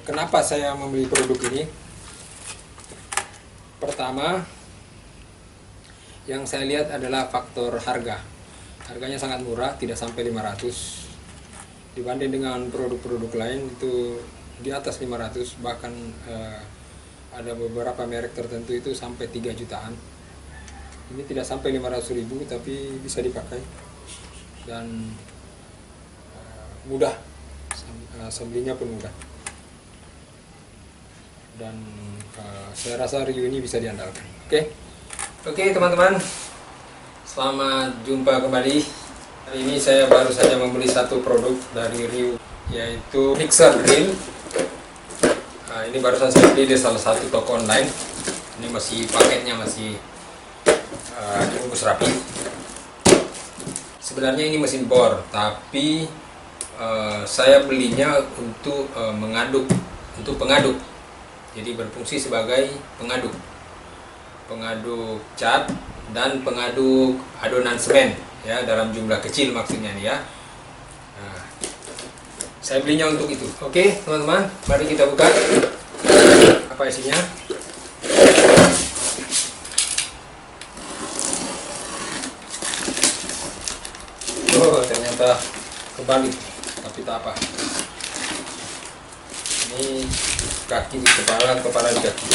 Kenapa saya membeli produk ini? Pertama, yang saya lihat adalah faktor harga. Harganya sangat murah, tidak sampai 500. Dibanding dengan produk-produk lain itu di atas 500, bahkan ada beberapa merek tertentu itu sampai 3 jutaan. Ini tidak sampai 500.000 tapi bisa dipakai dan mudah, assemblinya pun mudah. Dan saya rasa review ini bisa diandalkan. Oke teman-teman, selamat jumpa kembali. Hari ini saya baru saja membeli satu produk dari Ryu, yaitu mixer grill. Ini barusan saya beli di salah satu toko online. Ini masih paketnya masih dibungkus rapi. Sebenarnya ini mesin bor, tapi saya belinya untuk pengaduk. Jadi berfungsi sebagai pengaduk cat dan pengaduk adonan semen ya, dalam jumlah kecil maksudnya nih ya. Nah, saya belinya untuk itu. Oke teman-teman, mari kita buka apa isinya. Oh, ternyata kebalik, tapi tak apa. Ini kaki di kepala di kaki.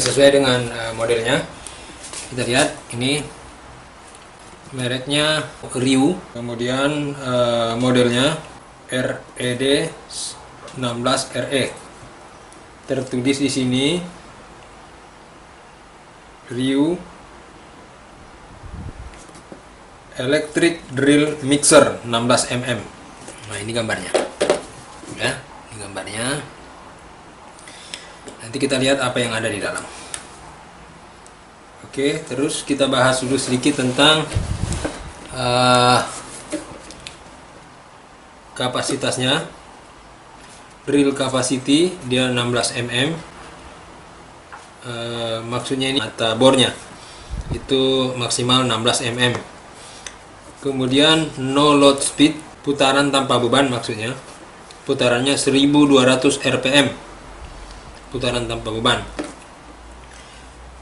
Sesuai dengan modelnya, kita lihat ini mereknya Ryu, kemudian modelnya RED 16RE. Tertulis di sini Ryu Electric Drill Mixer 16 mm. Nah, ini gambarnya. Ya, ini gambarnya. Nanti kita lihat apa yang ada di dalam. Oke, terus kita bahas dulu sedikit tentang kapasitasnya. Drill capacity dia 16 mm. Maksudnya ini mata bornya itu maksimal 16 mm. Kemudian no load speed, putaran tanpa beban maksudnya. Putarannya 1200 rpm. Putaran tanpa beban.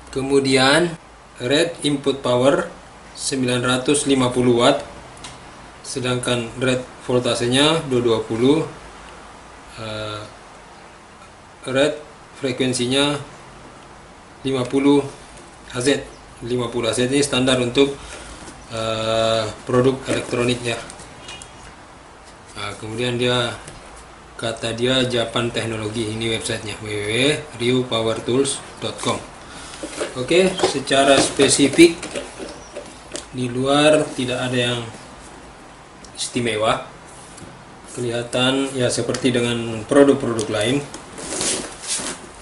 Kemudian rate input power 950 watt, sedangkan rate voltasenya 220. Rate frekuensinya 50 Hz. 50 Hz ini standar untuk produk elektroniknya. Nah, kemudian kata dia Japan Teknologi, ini websitenya www.ryupowertools.com. Oke, secara spesifik di luar tidak ada yang istimewa, kelihatan ya seperti dengan produk-produk lain.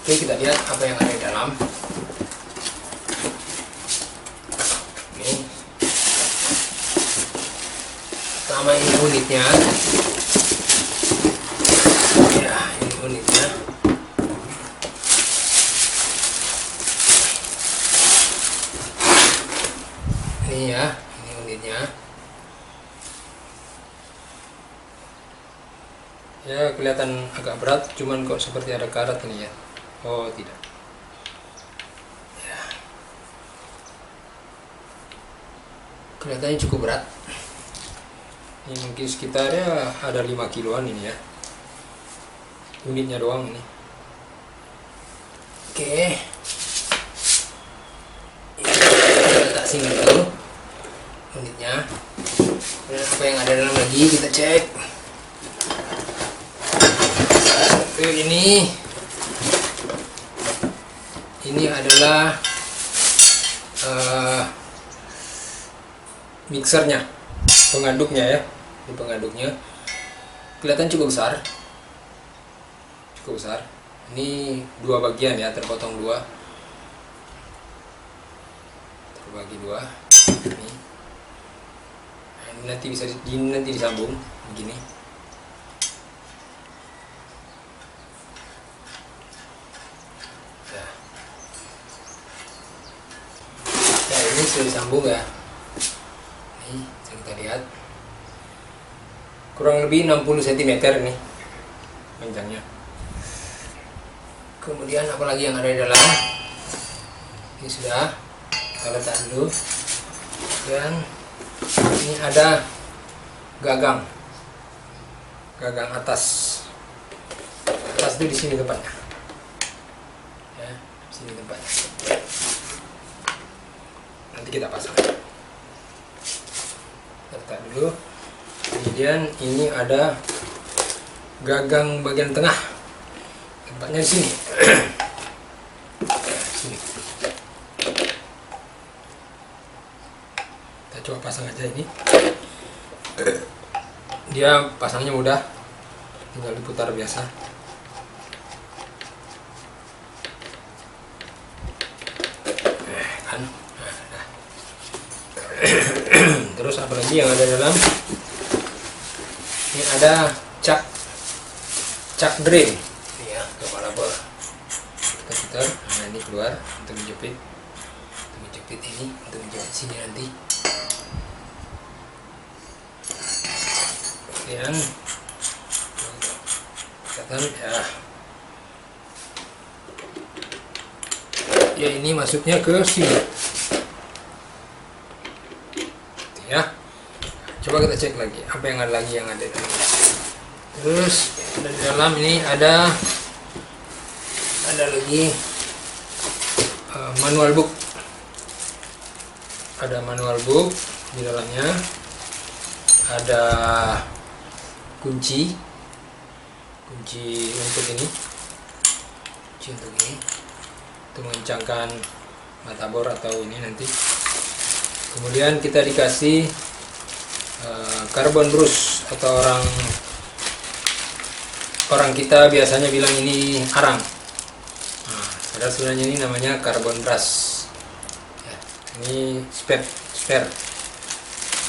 Oke, kita lihat apa yang ada di dalam. Oke. Pertama ini unitnya. Unitnya ini ya, ini unitnya ya, kelihatan agak berat, cuman kok seperti ada karat ini ya. Oh tidak ya, kelihatannya cukup berat. Ini mungkin sekitarnya ada 5 kiloan ini ya, unitnya doang ini. Oke, kita letak sini dulu unitnya. Dan apa yang ada dalam lagi kita cek. Ini adalah mixernya, pengaduknya ya. Ini pengaduknya, kelihatan cukup besar. Ini 2 bagian ya, terpotong 2, terbagi 2. Ini nanti bisa nanti disambung begini. sudah disambung ya. Ini kita lihat kurang lebih 60 cm ini panjangnya. Kemudian apalagi yang ada di dalam, ini sudah kita letak dulu. Dan ini ada gagang atas itu di sini tempatnya ya, di sini tempatnya. Nanti kita pasang, letak dulu. Kemudian ini ada gagang bagian tengah, tempatnya di sini. Sini. Kita coba pasang aja ini. Dia pasangnya mudah, tinggal diputar biasa. Kan. Nah. Terus apalagi yang ada dalam? Ini ada cak drill. Ini ya, kepala bor. Kita putar. Nah, ini keluar untuk menjepit. Ini untuk menjepit sini nanti. Kemudian kelihatan ya ini masuknya ke sini ya. Coba kita cek lagi apa yang ada lagi yang ada di dalam. Terus di dalam ini ada lagi manual book. Ada manual book di dalamnya. Ada kunci untuk ini, untuk mengencangkan mata bor atau ini nanti. Kemudian kita dikasih carbon brush, atau orang kita biasanya bilang ini arang. Nah, padahal sebenarnya ini namanya carbon brush ya, ini spare.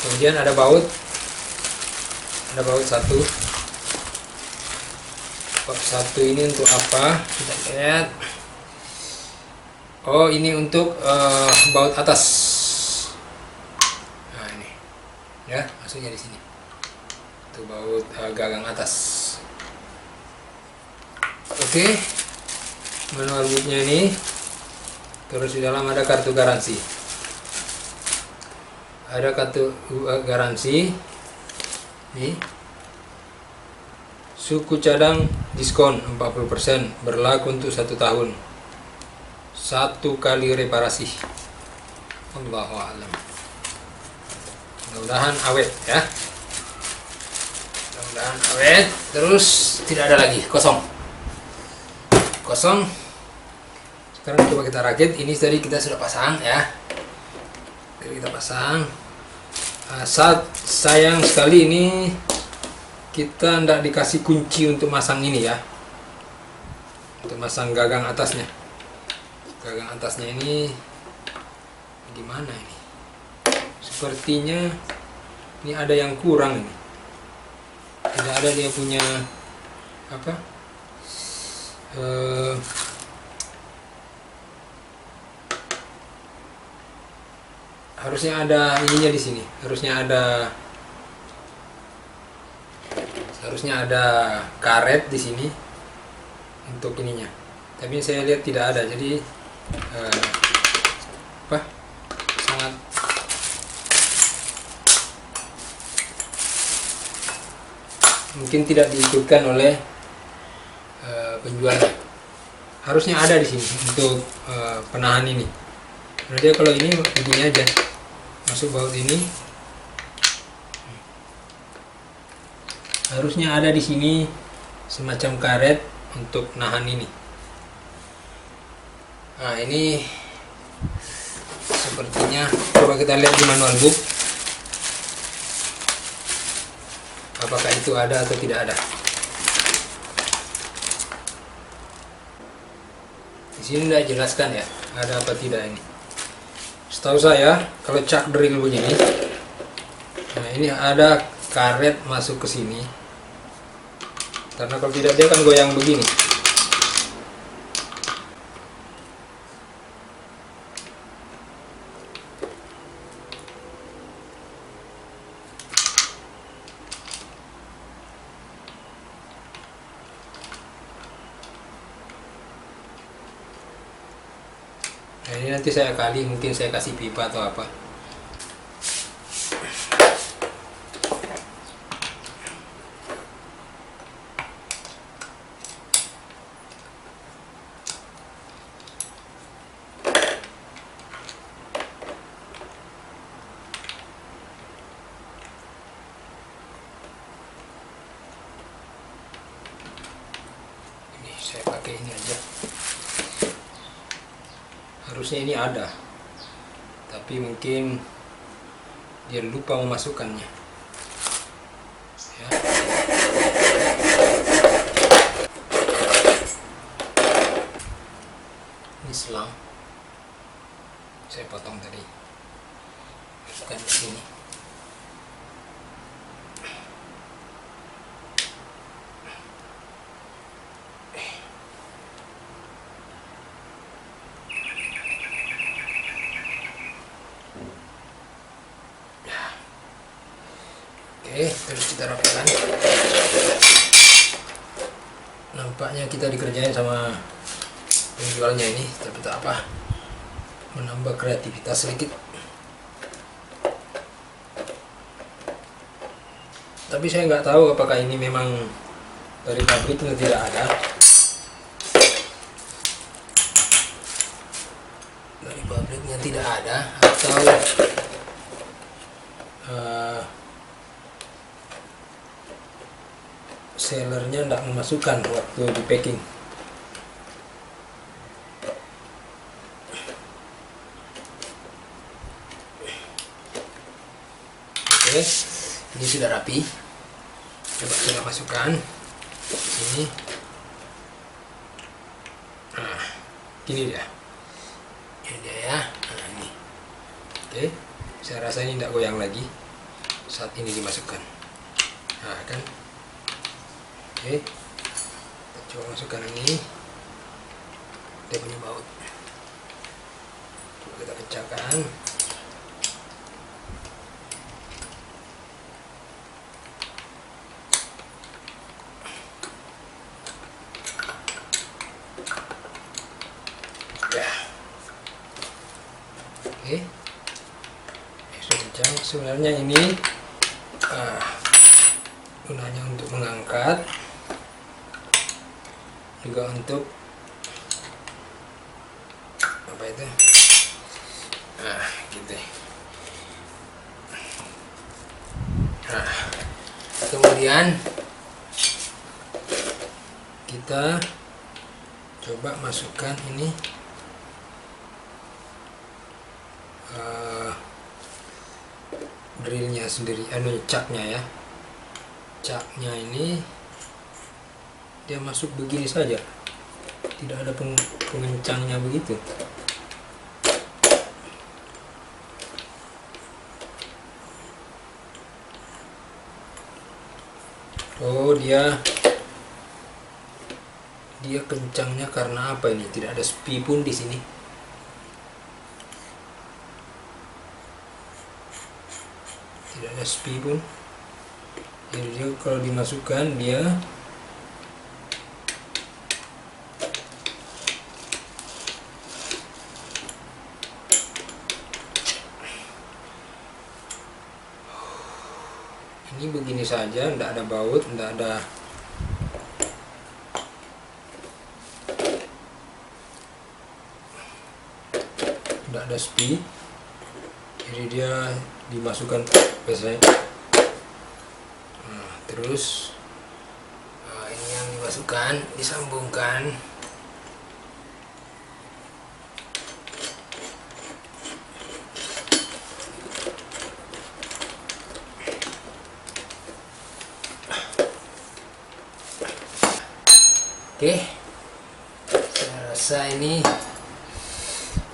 Kemudian ada baut satu. Ini untuk apa? Kita lihat. Oh, ini untuk baut atas. Nah, ini ya, masuknya di sini. Untuk baut gagang atas. Oke. Manual booknya ini. Terus di dalam ada kartu garansi. Ada kartu garansi. Nih. Suku cadang diskon 40%, berlaku untuk 1 tahun. 1 kali reparasi. Allahu a'lam. Mudah-mudahan awet ya. Mudah-mudahan awet. Terus tidak ada lagi, kosong. Sekarang coba kita rakit. Ini tadi kita sudah pasang ya. Kita pasang. Sayang sekali ini kita tidak dikasih kunci untuk masang ini ya, untuk masang gagang atasnya. Gagang atasnya ini gimana ini? Sepertinya ini ada yang kurang ini. Tidak ada dia punya apa? Harusnya ada ininya di sini. Harusnya ada karet di sini untuk ininya. Tapi saya lihat tidak ada. Jadi sangat mungkin tidak diikutkan oleh penjualnya. Harusnya ada di sini untuk penahan ini. Nah, dia kalau ini begini aja, masuk baut ini. Harusnya ada di sini semacam karet untuk nahan ini. Nah, ini sepertinya, coba kita lihat di manual book apakah itu ada atau tidak ada. Di sini tidak jelaskan ya, ada apa tidak ini. Setahu saya kalau cak drill begini, nah ini ada karet masuk ke sini, karena kalau tidak dia akan goyang begini. ini nanti saya kali, mungkin saya kasih pipa atau apa. Saya pakai ini aja. Harusnya ini ada, tapi mungkin dia lupa memasukkannya ya. Ini selang saya potong tadi, masukkan di sini. Oke, terus kita rapikan. Nampaknya kita dikerjain sama penjualnya ini, tapi tak apa, menambah kreativitas sedikit. Tapi saya nggak tahu apakah ini memang dari pabriknya tidak ada. Dari pabriknya tidak ada, atau sellernya tidak memasukkan waktu di packing. Oke, ini sudah rapi. Coba kita masukkan ini. Nah, gini dia. Ini dia ya. Nah, ini. Oke, saya rasa ini tidak goyang lagi saat ini dimasukkan. Nah, kan. Oke, kita coba masukkan ini. Dia punya baut. Coba kita kencangkan. Ya. Oke, sudah kencang. Sebenarnya ini gunanya untuk mengangkat, juga untuk apa itu, gitu. Nah, kemudian kita coba masukkan ini drillnya sendiri, caknya ya. Caknya ini dia masuk begini saja, tidak ada pengencangnya begitu. Oh, dia kencangnya karena apa ini? Tidak ada spi pun di sini. Tidak ada spi pun. Jadi dia kalau dimasukkan dia ini begini saja, tidak ada baut, tidak ada spi. Jadi dia dimasukkan biasanya. Nah, terus ini yang dimasukkan, disambungkan. Oke, saya rasa ini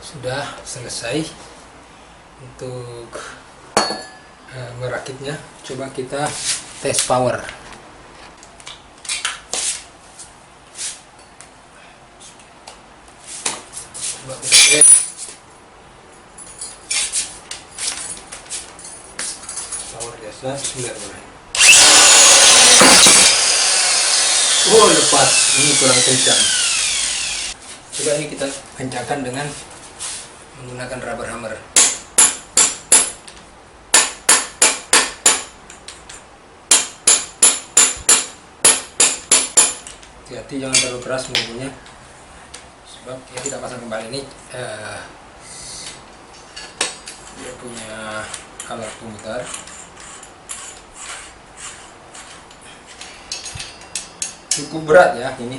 sudah selesai untuk merakitnya. Coba kita tes power. Coba kita tes. Power biasa, bismillahirrahmanirrahim. Oh, lepas. Ini kurang kencang. Coba ini kita kencangkan dengan menggunakan rubber hammer. Hati-hati jangan terlalu keras mengukurnya, sebab ya kita pasang kembali ini dia punya alat pemutar. Cukup berat ya ini.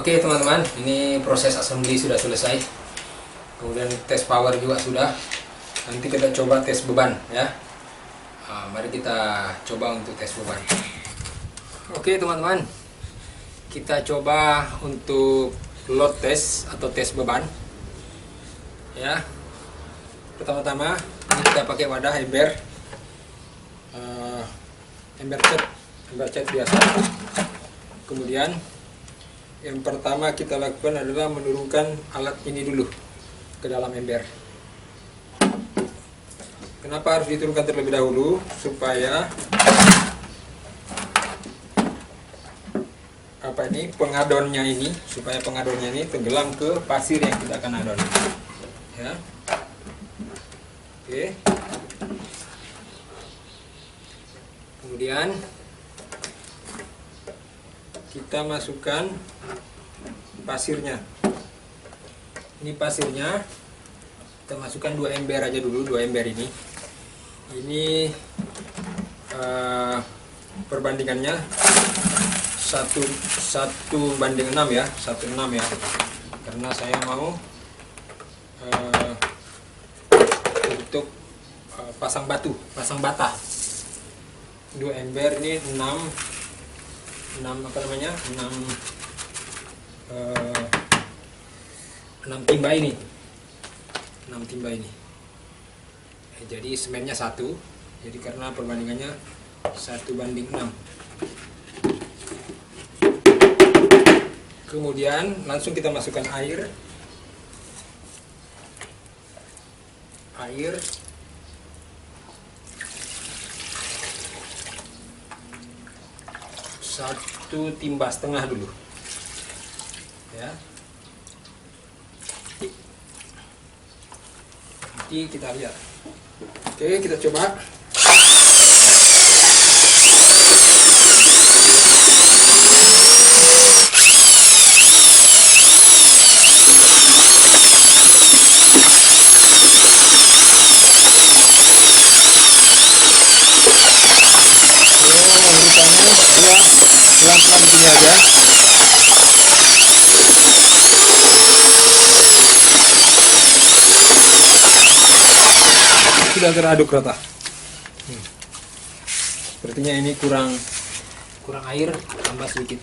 Oke teman-teman, ini proses assembly sudah selesai. Kemudian tes power juga sudah. Nanti kita coba tes beban ya. Mari kita coba untuk tes beban. Oke teman-teman, kita coba untuk load test atau tes beban ya. Pertama-tama ini kita pakai wadah ember, ember cat biasa. Kemudian yang pertama kita lakukan adalah menurunkan alat ini dulu ke dalam ember. Kenapa harus diturunkan terlebih dahulu? Supaya pengadonnya ini, tenggelam ke pasir yang kita akan adon. Ya. Oke. Kemudian kita masukkan pasirnya. Ini pasirnya kita masukkan 2 ember aja dulu, 2 ember ini. Ini perbandingannya 1:6 ya, 1:6 ya. Karena saya mau untuk pasang bata. 2 ember ini 6 timba ini. 6 timba ini. Jadi semennya 1. Jadi karena perbandingannya 1:6. Kemudian langsung kita masukkan air. Satu timba setengah dulu ya. Nanti kita lihat. Oke, kita coba. Pelan-pelan begini aja. Sudah teraduk rata. Sepertinya ini kurang air, tambah sedikit.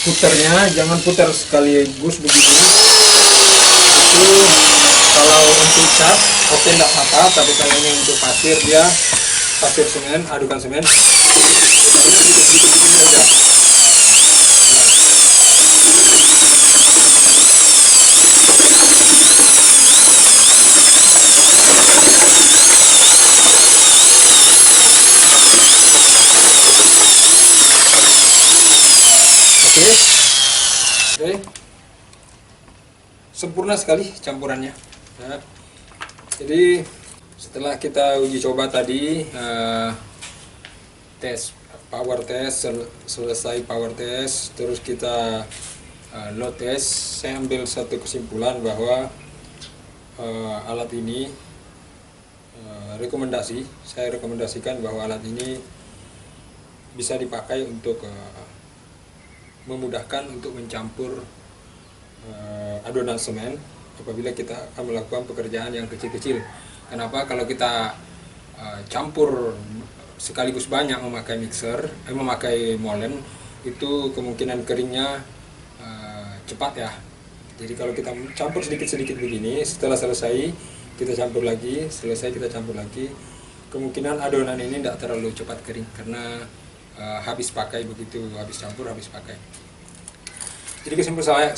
Putarnya jangan putar sekaligus begitu. Itu kalau untuk cat oke enggak apa-apa, tapi kalau ini untuk pasir, dia pasir semen, adukan semen, sedikit-sedikit aja. Oke. Sempurna sekali campurannya ya. Jadi setelah kita uji coba tadi, selesai power test, terus kita load test, saya ambil satu kesimpulan bahwa alat ini rekomendasi. Saya rekomendasikan bahwa alat ini bisa dipakai untuk memudahkan untuk mencampur adonan semen apabila kita akan melakukan pekerjaan yang kecil-kecil. Kenapa? Kalau kita campur sekaligus banyak memakai memakai molen, itu kemungkinan keringnya cepat ya. Jadi kalau kita campur sedikit-sedikit begini, setelah selesai kita campur lagi, selesai kita campur lagi, kemungkinan adonan ini tidak terlalu cepat kering karena habis pakai, begitu habis campur habis pakai. Jadi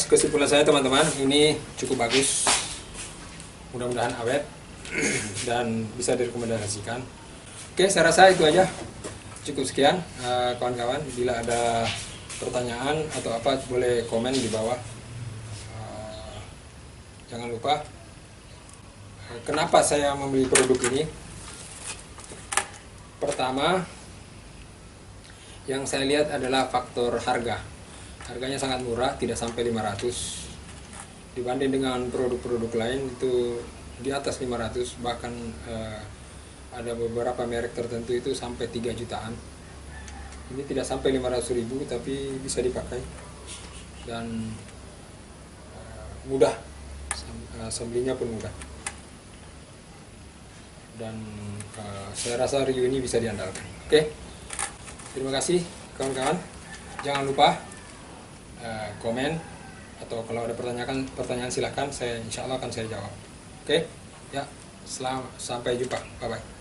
kesimpulan saya teman-teman, ini cukup bagus, mudah-mudahan awet dan bisa direkomendasikan. Oke, saya rasa itu aja, cukup sekian kawan-kawan. Bila ada pertanyaan atau apa boleh komen di bawah. Jangan lupa, kenapa saya membeli produk ini? Pertama yang saya lihat adalah faktor harga. Harganya sangat murah, tidak sampai 500. Dibanding dengan produk-produk lain itu di atas 500, bahkan ada beberapa merek tertentu itu sampai 3 jutaan. Ini tidak sampai 500.000 tapi bisa dipakai dan mudah, assemblinya pun mudah. Dan saya rasa review ini bisa diandalkan. Oke, terima kasih kawan-kawan. Jangan lupa komen atau kalau ada pertanyaan silahkan, insya Allah akan saya jawab. Oke, ya, sampai jumpa, bye bye.